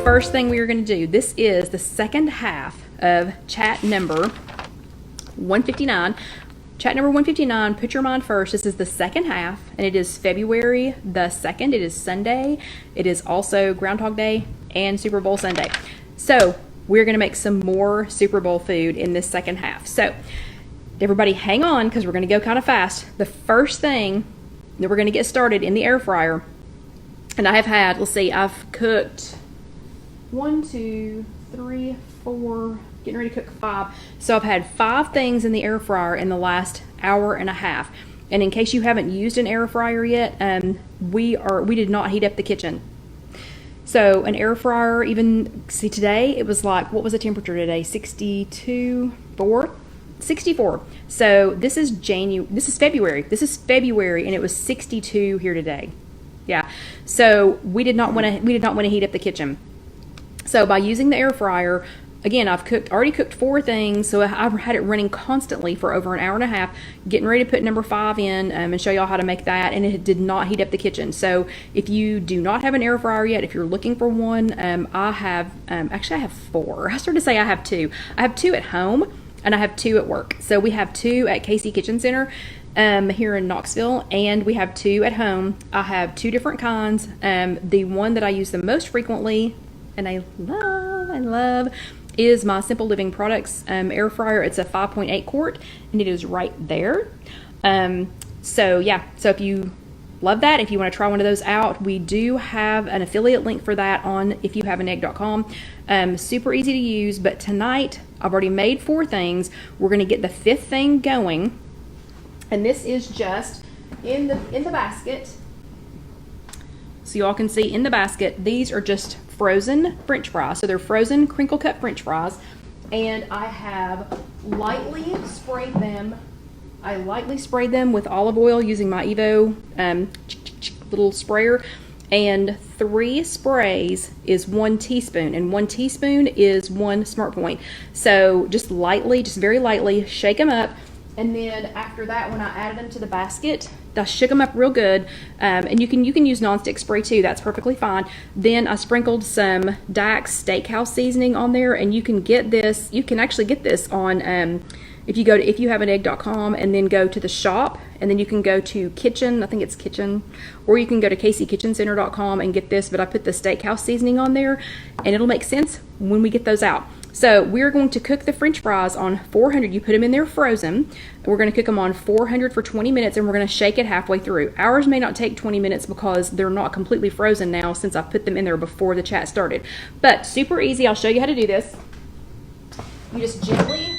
first thing we are going to do, this is the second half of chat number 159. Chat number 159, put your mind first. This is the second half, and it is February the 2nd. It is Sunday. It is also Groundhog Day and Super Bowl Sunday. So we're going to make some more Super Bowl food in this second half. So everybody hang on, because we're going to go kind of fast. The first thing that we're going to get started in the air fryer, and I have had, let's see, I've cooked 1, 2, 3, 4, getting ready to cook 5. So I've had 5 things in the air fryer in the last hour and a half. And in case you haven't used an air fryer yet, we did not heat up the kitchen. So an air fryer, even, see, today it was like, what was the temperature today? 64. So this is February. This is February, and it was 62 here today. Yeah. So we did not want to heat up the kitchen. So by using the air fryer, again, I've already cooked 4 things, so I've had it running constantly for over an hour and a half, getting ready to put number 5 in and show y'all how to make that, and it did not heat up the kitchen. So if you do not have an air fryer yet, if you're looking for one, I have 4. I started to say I have 2. I have 2 at home, and I have 2 at work. So we have 2 at KC Kitchen Center here in Knoxville, and we have 2 at home. I have 2 different kinds. The one that I use the most frequently, and I love, is my Simple Living Products air fryer. It's a 5.8 quart, and it is right there. So yeah, so if you love that, if you want to try one of those out, we do have an affiliate link for that on IfYouHaveAnEgg.com. Super easy to use, but tonight I've already made 4 things. We're going to get the 5th thing going, and this is just in the basket. So you all can see in the basket, these are just frozen French fries. So they're frozen crinkle cut French fries, and I have lightly sprayed them. I lightly sprayed them with olive oil using my Evo little sprayer, and 3 sprays is 1 teaspoon, and 1 teaspoon is 1 Smart Point. So just lightly, just very lightly shake them up. And then after that, when I added them to the basket, I shook them up real good. And you can use nonstick spray too. That's perfectly fine. Then I sprinkled some Dax Steakhouse seasoning on there, and you can get this. You can actually get this on if you go to IfYouHaveAnEgg.com and then go to the shop, and then you can go to kitchen. I think it's kitchen, or you can go to KCKitchenCenter.com and get this. But I put the Steakhouse seasoning on there, and it'll make sense when we get those out. So we're going to cook the French fries on 400. You put them in there frozen. We're going to cook them on 400 for 20 minutes, and we're going to shake it halfway through. Ours may not take 20 minutes because they're not completely frozen now, since I put them in there before the chat started. But super easy. I'll show you how to do this. You just gently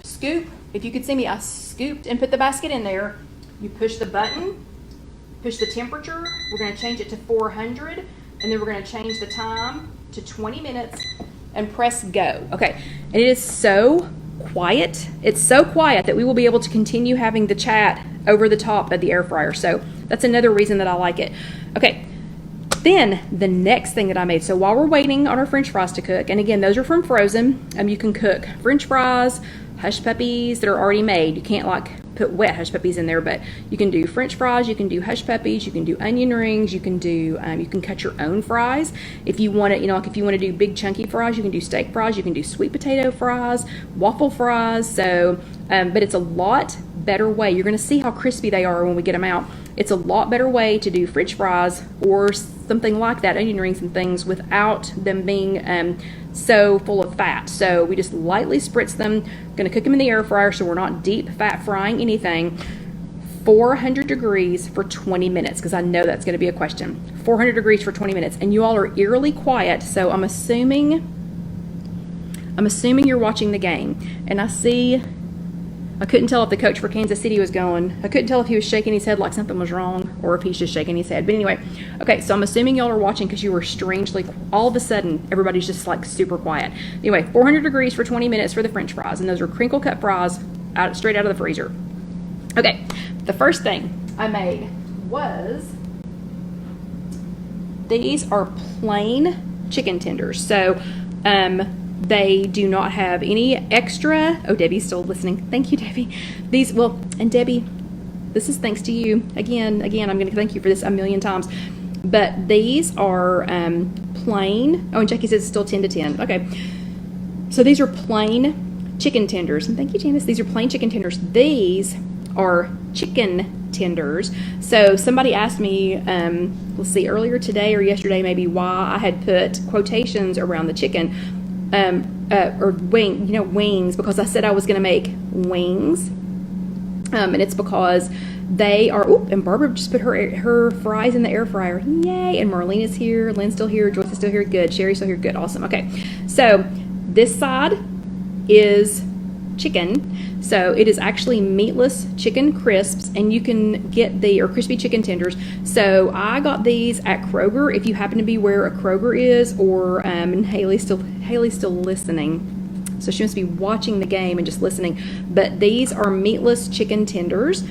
scoop. If you could see me, I scooped and put the basket in there. You push the button, push the temperature. We're going to change it to 400, and then we're going to change the time to 20 minutes. And press go. Okay, and it is so quiet. It's so quiet that we will be able to continue having the chat over the top of the air fryer. So that's another reason that I like it. Okay, then the next thing that I made. So while we're waiting on our French fries to cook, and again, those are from frozen. You can cook French fries, hush puppies that are already made. You can't like put wet hush puppies in there, but you can do French fries, you can do hush puppies, you can do onion rings, you can do you can cut your own fries if you want to. Like if you want to do big chunky fries, you can do steak fries, you can do sweet potato fries, waffle fries. So but it's a lot better way. You're going to see how crispy they are when we get them out. It's a lot better way to do French fries or something like that, onion rings and things, without them being so full of fat. So we just lightly spritz them. Going to cook them in the air fryer, so we're not deep fat frying anything. 400 degrees for 20 minutes, because I know that's going to be a question. 400 degrees for 20 minutes, and you all are eerily quiet, so I'm assuming you're watching the game. And I couldn't tell if the coach for Kansas City was going. I couldn't tell if he was shaking his head like something was wrong, or if he's just shaking his head. But anyway, okay, so I'm assuming y'all are watching, because you were strangely, all of a sudden, everybody's just like super quiet. Anyway, 400 degrees for 20 minutes for the French fries, and those are crinkle cut fries straight out of the freezer. Okay, the first thing I made was, these are plain chicken tenders. So, they do not have any extra. Oh, Debbie's still listening. Thank you, Debbie. And Debbie, this is thanks to you. Again, I'm going to thank you for this a million times. But these are plain. Oh, and Jackie says it's still 10 to 10. Okay. So these are plain chicken tenders. And thank you, Janice. These are plain chicken tenders. These are chicken tenders. So somebody asked me, let's see, earlier today or yesterday maybe, why I had put quotations around the chicken, or wings, because I said I was going to make wings. And it's because they are, and Barbara just put her fries in the air fryer. Yay. And Marlene is here. Lynn's still here. Joyce is still here. Good. Sherry's still here. Good. Awesome. Okay. So this side is chicken. So it is actually meatless chicken crisps, and you can get or crispy chicken tenders. So I got these at Kroger. If you happen to be where a Kroger is, or and Haley's still listening. So she must be watching the game and just listening. But these are meatless chicken tenders.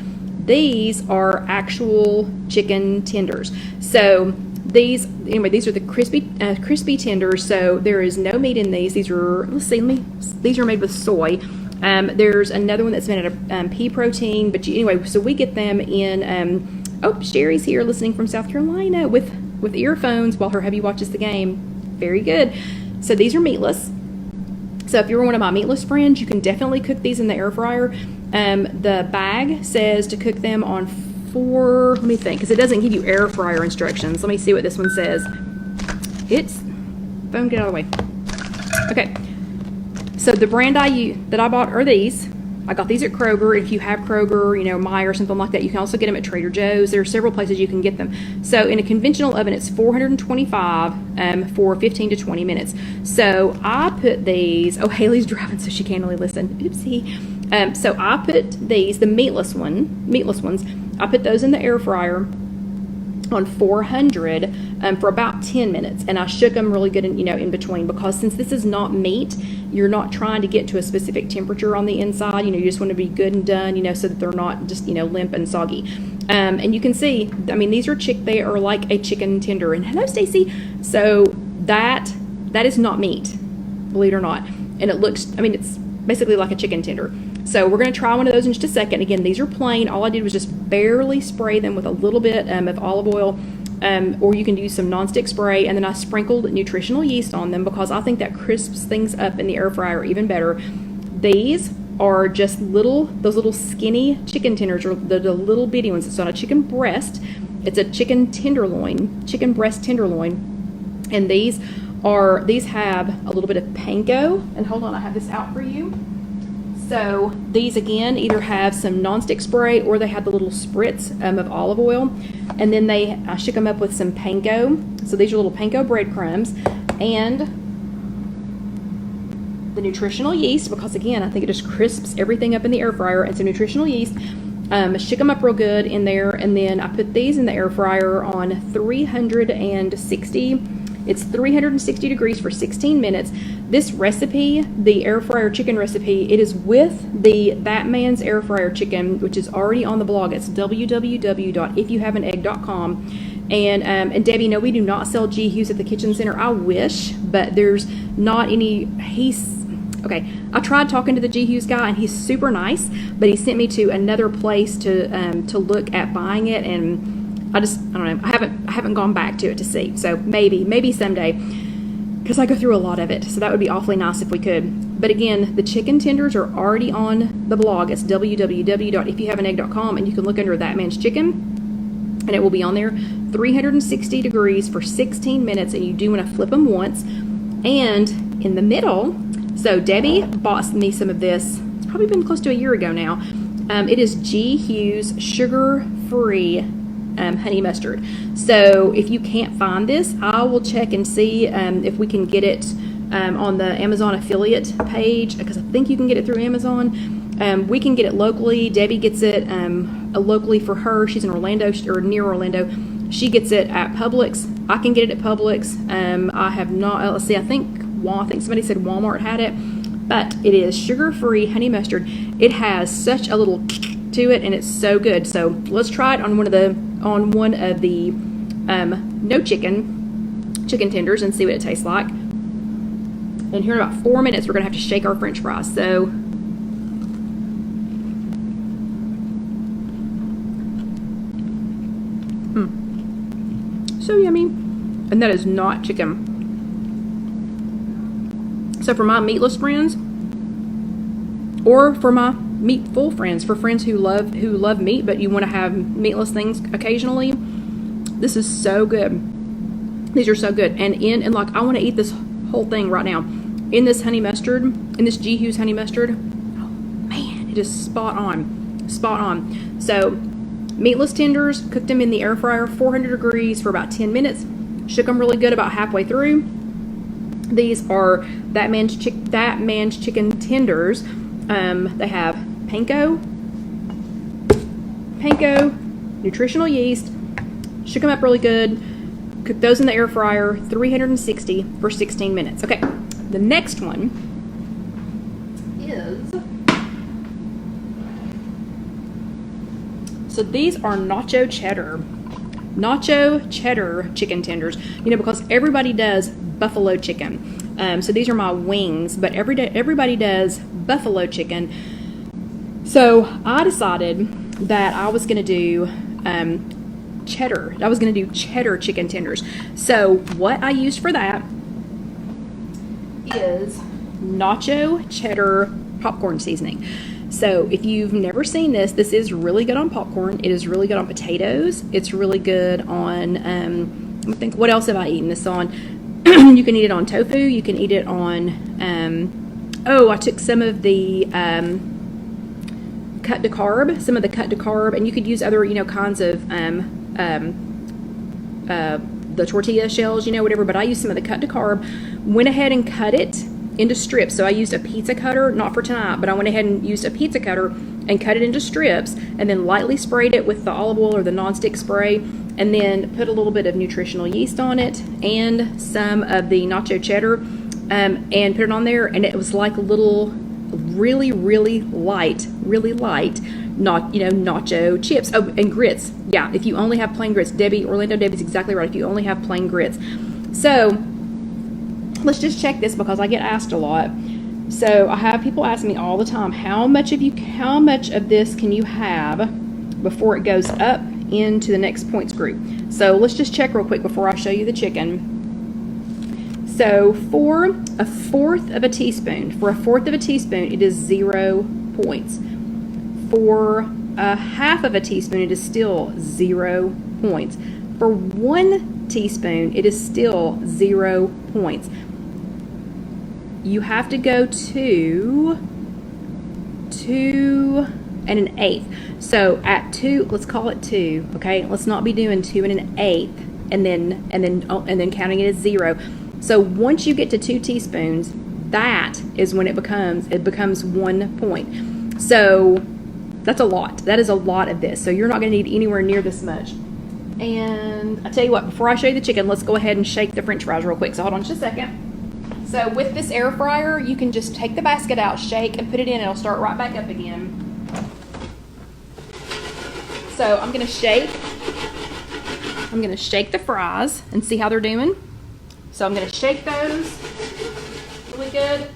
These are actual chicken tenders. So these are the crispy tenders. So there is no meat in these. These are, these are made with soy. There's another one that's made out of pea protein. But so we get them in. Sherry's here listening from South Carolina with earphones while her hubby watches the game. Very good. So these are meatless. So if you're one of my meatless friends, you can definitely cook these in the air fryer. The bag says to cook them on 4, let me think, because it doesn't give you air fryer instructions. Let me see what this one says. Phone, get out of the way. Okay. So the brand that I bought are these. I got these at Kroger. If you have Kroger, Meijer or something like that, you can also get them at Trader Joe's. There are several places you can get them. So in a conventional oven, it's 425 for 15 to 20 minutes. So I put these. Oh, Haley's driving, so she can't really listen. Oopsie. So I put these, the meatless ones. I put those in the air fryer on 400 for about 10 minutes, and I shook them really good in between, because since this is not meat, you're not trying to get to a specific temperature on the inside. You just want to be good and done, so that they're not just limp and soggy. And you can see, these are they are like a chicken tender. And hello, Stacy. So that is not meat, believe it or not, and it looks, it's basically like a chicken tender. So we're going to try one of those in just a second. Again, these are plain. All I did was just barely spray them with a little bit of olive oil, or you can use some nonstick spray, and then I sprinkled nutritional yeast on them because I think that crisps things up in the air fryer even better. These are just those little skinny chicken tenders, or the little bitty ones. It's not a chicken breast. It's a chicken breast tenderloin. And these have a little bit of panko. And hold on, I have this out for you. So these, again, either have some nonstick spray, or they have the little spritz of olive oil. And then I shook them up with some panko. So these are little panko breadcrumbs. And the nutritional yeast, because, again, I think it just crisps everything up in the air fryer. And some nutritional yeast. Shook them up real good in there. And then I put these in the air fryer on 360. It's 360 degrees for 16 minutes. This recipe, the air fryer chicken recipe, it is with the Batman's air fryer chicken, which is already on the blog. It's www.IfYouHaveAnEgg.com. And Debbie, no, we do not sell G. Hughes at the Kitchen Center. I wish, but there's not any. Okay, I tried talking to the G. Hughes guy, and he's super nice, but he sent me to another place to look at buying it, and I don't know. I haven't gone back to it to see. So maybe someday, because I go through a lot of it. So that would be awfully nice if we could. But again, the chicken tenders are already on the blog. It's www.ifyouhaveanegg.com, and you can look under That Man's Chicken, and it will be on there. 360 degrees for 16 minutes, and you do want to flip them once. And in the middle, so Debbie bought me some of this. It's probably been close to a year ago now. It is G. Hughes sugar-free honey mustard. So if you can't find this, I will check and see if we can get it on the Amazon affiliate page, because I think you can get it through Amazon. We can get it locally. Debbie gets it locally for her. She's in Orlando, or near Orlando. She gets it at Publix. I can get it at Publix. I have not. Let's see. I think somebody said Walmart had it, but it is sugar-free honey mustard. It has such a little to it, and it's so good. So let's try it on one of the no chicken tenders and see what it tastes like. And here in about 4 minutes, we're gonna have to shake our French fries. So so yummy. And that is not chicken. So for my meatless friends, or for my meatful friends, for friends who love meat but you want to have meatless things occasionally, this is so good. These are so good. And like, I want to eat this whole thing right now. In this honey mustard, in this G. Hughes honey mustard, oh man, it is spot on. Spot on. So, meatless tenders, cooked them in the air fryer, 400 degrees for about 10 minutes. Shook them really good about halfway through. These are That Man's Chicken Tenders. They have panko, nutritional yeast. Shook them up really good. Cook those in the air fryer, 360 for 16 minutes. Okay, the next one is, so these are nacho cheddar chicken tenders. You know, because everybody does buffalo chicken. So these are my wings, but everybody does buffalo chicken. So I decided that I was going to do cheddar. I was going to do cheddar chicken tenders. So what I used for that is nacho cheddar popcorn seasoning. So if you've never seen this, this is really good on popcorn. It is really good on potatoes. It's really good on, I think, what else have I eaten this on? You can eat it on tofu. You can eat it on, I took some of the cut to carb, and you could use other, kinds of, the tortilla shells, whatever, but I used some of the cut to carb, went ahead and cut it into strips. So I used a pizza cutter, not for tonight, but I went ahead and used a pizza cutter and cut it into strips, and then lightly sprayed it with the olive oil or the nonstick spray, and then put a little bit of nutritional yeast on it and some of the nacho cheddar, and put it on there, and it was like a little really light nacho chips. Oh, and grits. Yeah, if you only have plain grits. Orlando Debbie's exactly right. If you only have plain grits. So let's just check this, because I get asked a lot. So I have people ask me all the time, how much of this can you have before it goes up into the next points group? So let's just check real quick before I show you the chicken. So for a fourth of a teaspoon, it is 0 points. For a half of a teaspoon, it is still 0 points. For 1 teaspoon, it is still 0 points. You have to go to 2 1/8. So at 2, let's call it 2. Okay, let's not be doing 2 1/8 and then counting it as 0. So once you get to 2 teaspoons, that is when it becomes 1 point. So that's a lot. That is a lot of this. So you're not going to need anywhere near this much. And I tell you what, before I show you the chicken, let's go ahead and shake the French fries real quick. So hold on just a second. So with this air fryer, you can just take the basket out, shake, and put it in. It'll start right back up again. So I'm going to shake the fries and see how they're doing. So I'm going to shake those really good.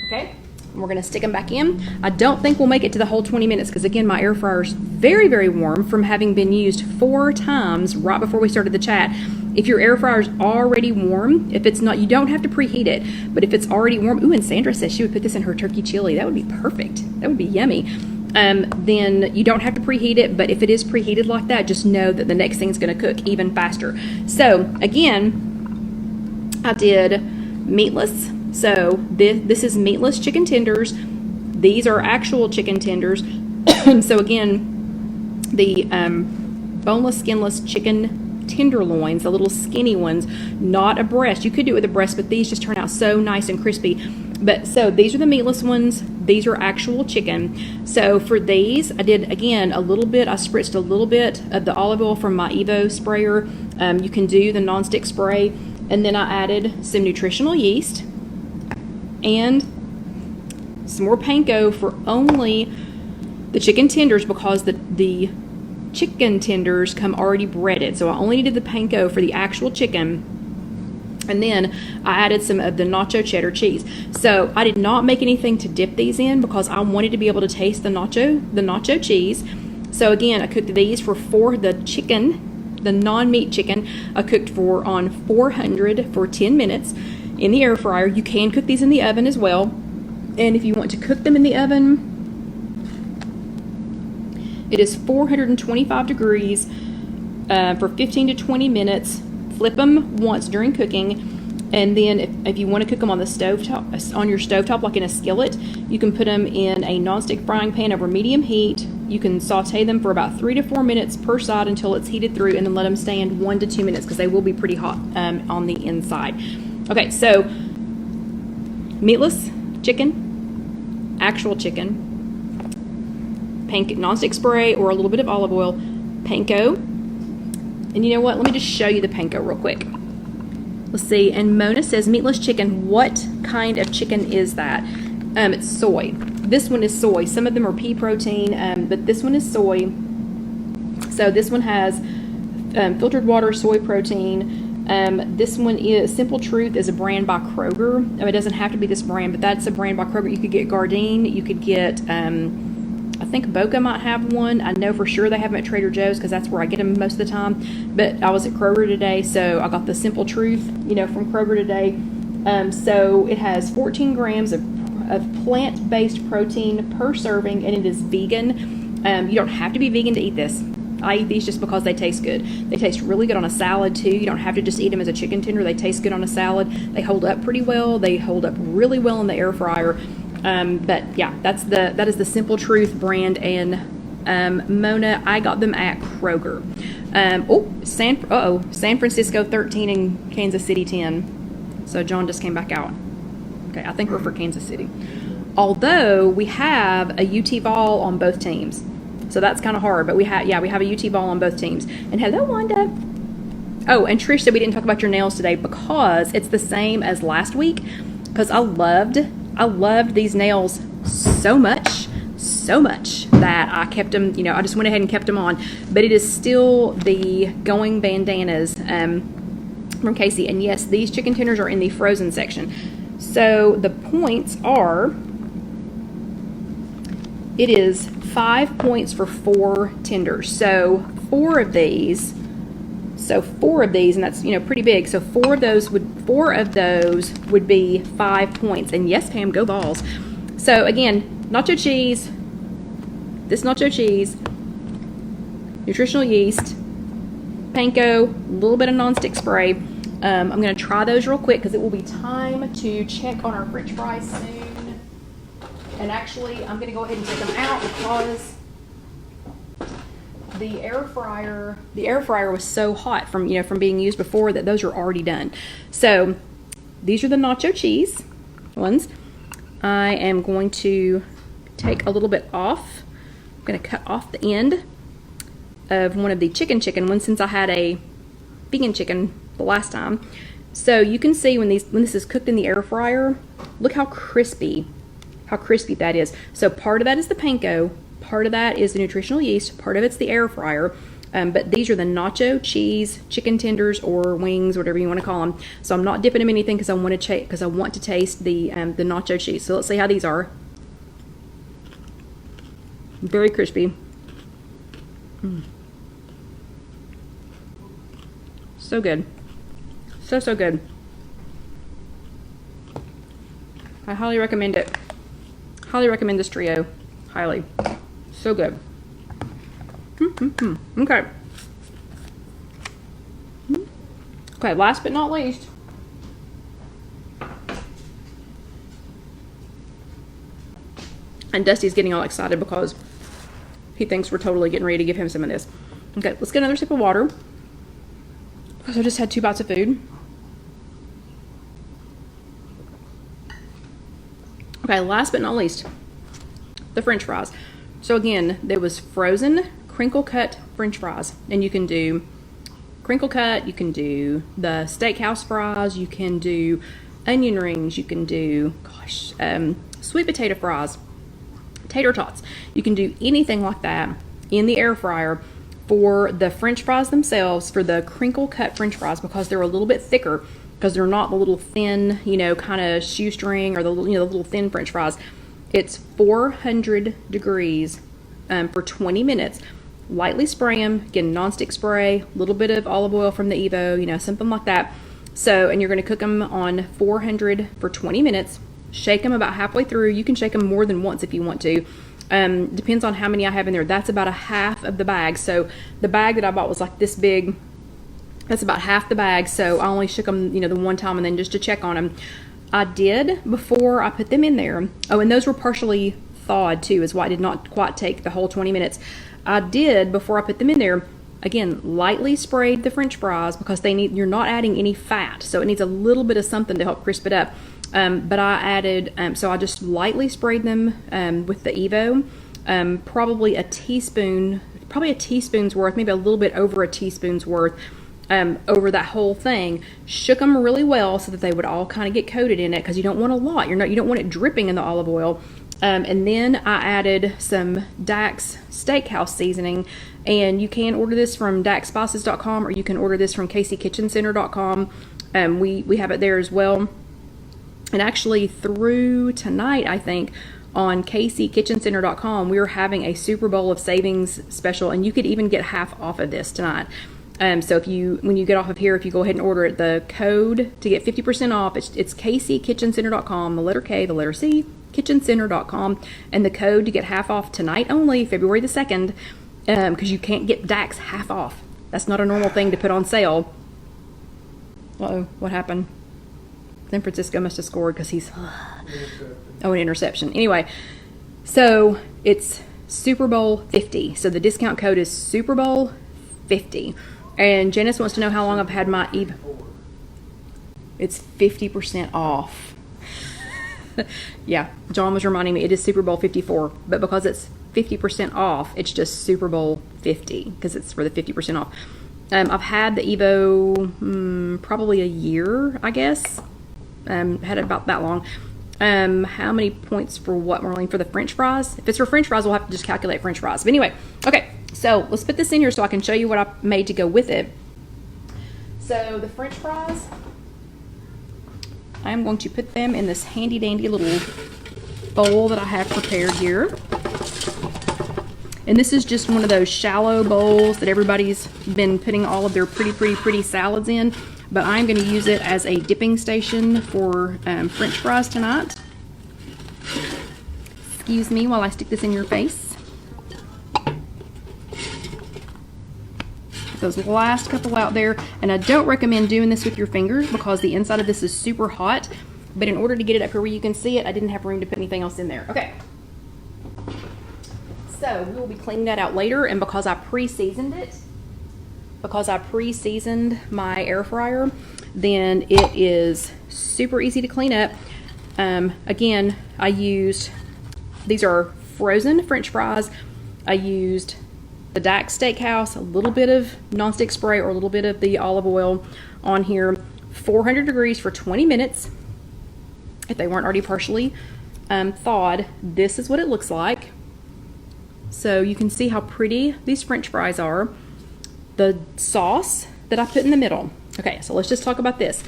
Okay, and we're going to stick them back in. I don't think we'll make it to the whole 20 minutes because, again, my air fryer is very, very warm from having been used 4 times right before we started the chat. If your air fryer is already warm, if it's not, you don't have to preheat it, but if it's already warm, ooh, and Sandra says she would put this in her turkey chili. That would be perfect. That would be yummy. Then you don't have to preheat it, but if it is preheated like that, just know that the next thing's going to cook even faster. So again, I did meatless. So this is meatless chicken tenders. These are actual chicken tenders. So again, the boneless, skinless chicken tenderloins, the little skinny ones, not a breast. You could do it with a breast, but these just turn out so nice and crispy. But so these are the meatless ones. These are actual chicken. So for these, I did, again, I spritzed a little bit of the olive oil from my Evo Sprayer. You can do the nonstick spray. And then I added some nutritional yeast and some more panko for only the chicken tenders, because the chicken tenders come already breaded. So I only needed the panko for the actual chicken. And then I added some of the nacho cheddar cheese. So I did not make anything to dip these in because I wanted to be able to taste the nacho cheese. So again, I cooked these for the chicken, the non-meat chicken. I cooked on 400 for 10 minutes. in the air fryer. You can cook these in the oven as well. And if you want to cook them in the oven, it is 425 degrees for 15 to 20 minutes. Flip them once during cooking. And then if you want to cook them on the stovetop, on your stovetop, like in a skillet, you can put them in a nonstick frying pan over medium heat. You can saute them for about 3 to 4 minutes per side until it's heated through, and then let them stand 1 to 2 minutes because they will be pretty hot on the inside. Okay, so meatless chicken, actual chicken, nonstick spray or a little bit of olive oil, panko. And you know what? Let me just show you the panko real quick. Let's see. And Mona says, meatless chicken. What kind of chicken is that? It's soy. This one is soy. Some of them are pea protein, but this one is soy. So this one has filtered water, soy protein. This one is Simple Truth is a brand by Kroger. It doesn't have to be this brand, but that's a brand by Kroger. You could get Gardein. You could get, I think Boca might have one. I know for sure they have them at Trader Joe's because that's where I get them most of the time. But I was at Kroger today, so I got the Simple Truth, from Kroger today. So it has 14 grams of plant-based protein per serving, and it is vegan. You don't have to be vegan to eat this. I eat these just because they taste good. They taste really good on a salad too. You don't have to just eat them as a chicken tender. They taste good on a salad. They hold up pretty well. They hold up really well in the air fryer. But yeah, that is the Simple Truth brand, and Mona, I got them at Kroger. San Francisco 13 and Kansas City 10. So John just came back out. Okay, I think we're for Kansas City. Although we have a UT Vol on both teams. So that's kind of hard, but we have a UT Vol on both teams. And hello, Wanda. Oh, and Trish said we didn't talk about your nails today because it's the same as last week. Because I loved these nails so much that I kept them, I just went ahead and kept them on. But it is still the Going Bandanas from Casey. And yes, these chicken tenders are in the frozen section. So the points are, it is 5 points for 4 tenders. So 4 of these, and that's, pretty big. So 4 of those would be 5 points. And yes, Pam, go Vols. So again, nacho cheese, this nacho cheese, nutritional yeast, panko, a little bit of nonstick spray. I'm going to try those real quick because it will be time to check on our French fries soon. And actually, I'm going to go ahead and take them out because the air fryer was so hot from being used before that those are already done. So these are the nacho cheese ones. I am going to take a little bit off. I'm going to cut off the end of one of the chicken ones since I had a vegan chicken the last time. So you can see when this is cooked in the air fryer, look how crispy that is. So part of that is the panko, part of that is the nutritional yeast, part of it's the air fryer. But these are the nacho cheese chicken tenders or wings, whatever you want to call them. So I'm not dipping them in anything because I want to taste the nacho cheese. So let's see how these are. Very crispy. So good. So good. I highly recommend it. Highly recommend this trio. Highly. So good. Okay. Okay, last but not least. And Dusty's getting all excited because he thinks we're totally getting ready to give him some of this. Okay, let's get another sip of water. Because I just had 2 bites of food. Okay, last but not least, the French fries. So again, there was frozen crinkle cut French fries, and you can do crinkle cut, you can do the steakhouse fries, you can do onion rings, you can do, sweet potato fries, tater tots. You can do anything like that in the air fryer for the French fries themselves, for the crinkle cut French fries, because they're a little bit thicker, because they're not the little thin, kind of shoestring or the little thin French fries. It's 400 degrees for 20 minutes. Lightly spray them, get a nonstick spray, a little bit of olive oil from the Evo, something like that. So, and you're going to cook them on 400 for 20 minutes. Shake them about halfway through. You can shake them more than once if you want to. Depends on how many I have in there. That's about a half of the bag. So the bag that I bought was like this big. That's about half the bag. So I only shook them, you know, the one time and then just to check on them. I did before I put them in there. Oh, and those were partially thawed too, is why I did not quite take the whole 20 minutes. I did before I put them in there. Again, lightly sprayed the French fries because you're not adding any fat, so it needs a little bit of something to help crisp it up. But I added, so I just lightly sprayed them with the Evo, probably a teaspoon's worth, maybe a little bit over a teaspoon's worth over that whole thing. Shook them really well so that they would all kind of get coated in it, because you don't want a lot. You don't want it dripping in the olive oil. And then I added some Dax Steakhouse seasoning, and you can order this from DaxSpices.com, or you can order this from CaseyKitchenCenter.com. We have it there as well. And actually through tonight, I think, on CaseyKitchenCenter.com, we're having a Super Bowl of Savings special, and you could even get half off of this tonight. So when you get off of here, if you go ahead and order it, the code to get 50% off, it's CaseyKitchenCenter.com, the letter K, the letter C, kitchencenter.com, and the code to get half off tonight only, February the 2nd, because you can't get Dax half off. That's not a normal thing to put on sale. Uh-oh, what happened? San Francisco must have scored because he's... Oh, an interception. Anyway, so it's Super Bowl 50. So the discount code is Super Bowl 50. And Janice wants to know how long I've had my Evo. It's 50% off. Yeah, John was reminding me it is Super Bowl 54, but because it's 50% off, it's just Super Bowl 50 because it's for the 50% off. I've had the Evo probably a year, I guess. Had it about that long. How many points for what, Marlene? For the French fries? If it's for French fries, we'll have to just calculate French fries. But anyway, okay, so let's put this in here so I can show you what I made to go with it. So the French fries, I'm going to put them in this handy dandy little bowl that I have prepared here. And this is just one of those shallow bowls that everybody's been putting all of their pretty salads in. But I'm going to use it as a dipping station for French fries tonight. Excuse me while I stick this in your face. Those last couple out there, and I don't recommend doing this with your fingers because the inside of this is super hot, but in order to get it up here where you can see it, I didn't have room to put anything else in there. Okay, so we will be cleaning that out later, and because I pre-seasoned my air fryer, then it is super easy to clean up. Again, I used, these are frozen French fries. I used the Dax Steakhouse, a little bit of nonstick spray or a little bit of the olive oil on here, 400 degrees for 20 minutes. If they weren't already partially thawed, this is what it looks like. So you can see how pretty these French fries are. The sauce that I put in the middle. Okay, so let's just talk about this.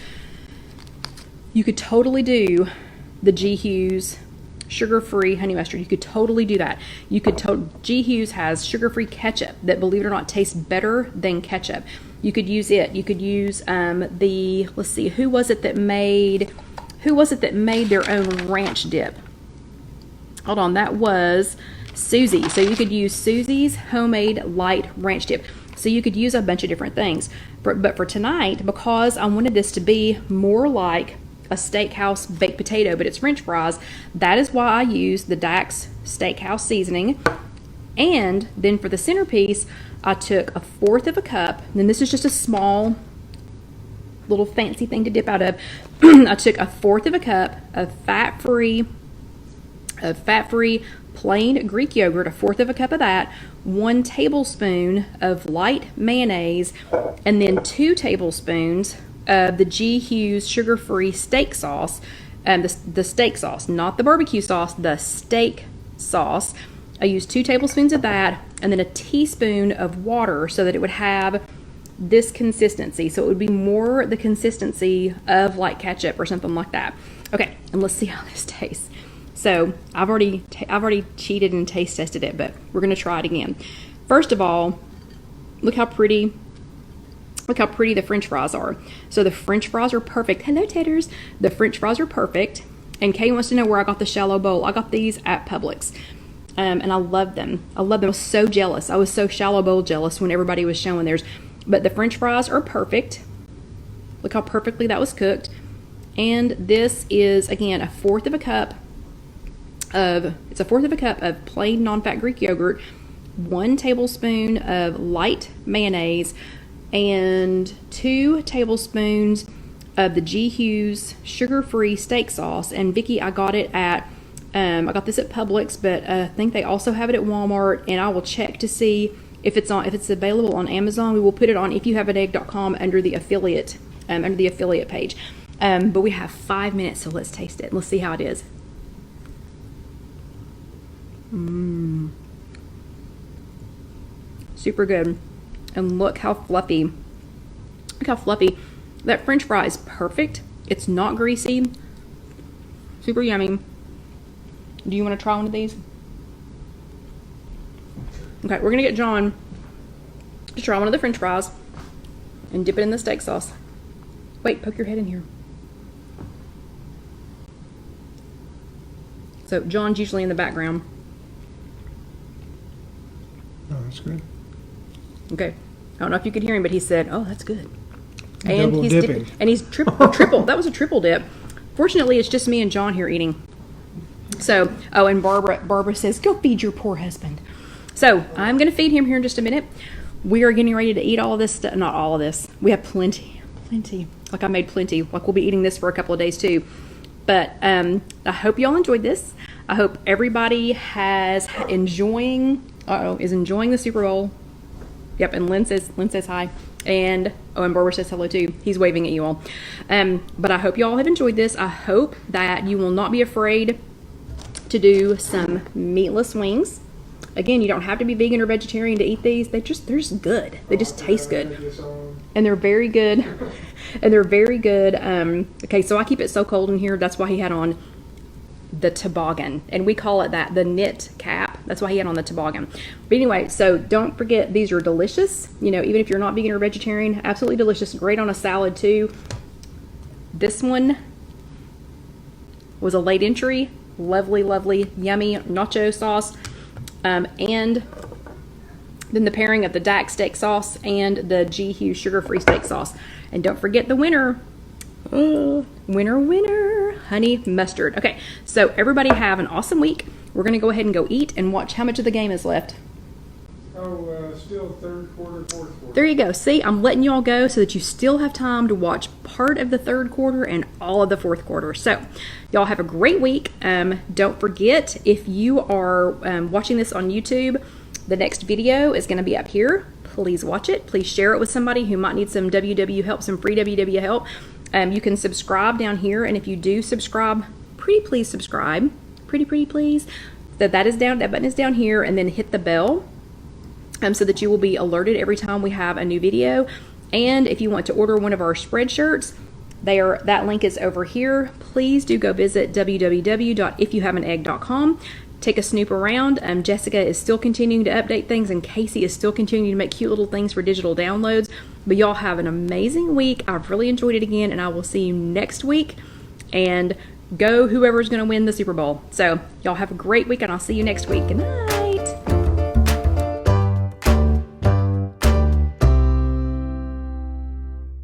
You could totally do the G. Hughes sugar-free honey mustard. You could totally do that. You could G. Hughes has sugar-free ketchup that, believe it or not, tastes better than ketchup. You could use it. You could use let's see, who was it that made their own ranch dip? Hold on, that was Susie. So you could use Susie's homemade light ranch dip. So you could use a bunch of different things. But for tonight, because I wanted this to be more like a steakhouse baked potato, but it's French fries, that is why I used the Dax Steakhouse seasoning. And then for the centerpiece, I took 1/4 of a cup, and then this is just a small little fancy thing to dip out of. I took 1/4 of a cup of fat-free plain Greek yogurt, 1/4 of a cup of that, 1 tablespoon of light mayonnaise, and then 2 tablespoons of the G. Hughes sugar-free steak sauce, the steak sauce, not the barbecue sauce, the steak sauce. I used 2 tablespoons of that, and then a teaspoon of water so that it would have this consistency. So it would be more the consistency of like ketchup or something like that. Okay, and let's see how this tastes. So I've already cheated and taste tested it, but we're gonna try it again. First of all, look how pretty Look how pretty the French fries are. So the French fries are perfect. Hello, taters. The French fries are perfect. And Kay wants to know where I got the shallow bowl. I got these at Publix. And I love them. I love them. I was so jealous. I was so shallow bowl jealous when everybody was showing theirs. But the French fries are perfect. Look how perfectly that was cooked. And this is, again, a fourth of a cup of plain non-fat Greek yogurt, 1 tablespoon of light mayonnaise, and 2 tablespoons of the G. Hughes sugar-free steak sauce. And Vicki, I got it at, I got this at Publix, but I think they also have it at Walmart, and I will check to see if it's available on Amazon. We will put it on IfYouHaveAnEgg.com under the affiliate page. But we have 5 minutes, so let's taste it. Let's see how it is. Super good. And look how fluffy. Look how fluffy. That French fry is perfect. It's not greasy. Super yummy. Do you want to try one of these? Okay, we're going to get John to try one of the French fries and dip it in the steak sauce. Wait, poke your head in here. So John's usually in the background. Oh, that's good. Okay. I don't know if you could hear him, but he said, "Oh, that's good." And he's dipping. And he's triple. That was a triple dip. Fortunately, it's just me and John here eating. So, oh, and Barbara says, "Go feed your poor husband." So I'm going to feed him here in just a minute. We are getting ready to eat all of this stuff. Not all of this. We have plenty. Like I made plenty. Like we'll be eating this for a couple of days too. But I hope y'all enjoyed this. I hope everybody is enjoying the Super Bowl. Yep, and Lynn says hi. And Barbara says hello too. He's waving at you all. But I hope y'all have enjoyed this. I hope that you will not be afraid to do some meatless wings. Again, you don't have to be vegan or vegetarian to eat these. They're just good. They just taste good. And they're very good. Okay, so I keep it so cold in here. That's why he had on the toboggan. And we call it that, the knit cap. That's why he had on the toboggan. But anyway, so don't forget, these are delicious. You know, even if you're not vegan or vegetarian, absolutely delicious. Great on a salad too. This one was a late entry. Lovely, yummy nacho sauce. And then the pairing of the Dak steak sauce and the G. Hughes sugar-free steak sauce. And don't forget the winner. Winner, honey mustard. Okay, so everybody have an awesome week. We're going to go ahead and go eat and watch how much of the game is left. Still third quarter, fourth quarter. There you go. See, I'm letting y'all go so that you still have time to watch part of the third quarter and all of the fourth quarter. So, y'all have a great week. Don't forget, if you are watching this on YouTube, the next video is going to be up here. Please watch it. Please share it with somebody who might need some WW help, some free WW help. You can subscribe down here, and if you do subscribe, pretty please subscribe. Pretty please. That button is down here, and then hit the bell. So that you will be alerted every time we have a new video. And if you want to order one of our spread shirts, that link is over here. Please do go visit www.ifyouhaveanegg.com. Take a snoop around. Jessica is still continuing to update things, and Casey is still continuing to make cute little things for digital downloads. But y'all have an amazing week. I've really enjoyed it again, and I will see you next week. And go whoever's going to win the Super Bowl. So y'all have a great week, and I'll see you next week. Good night.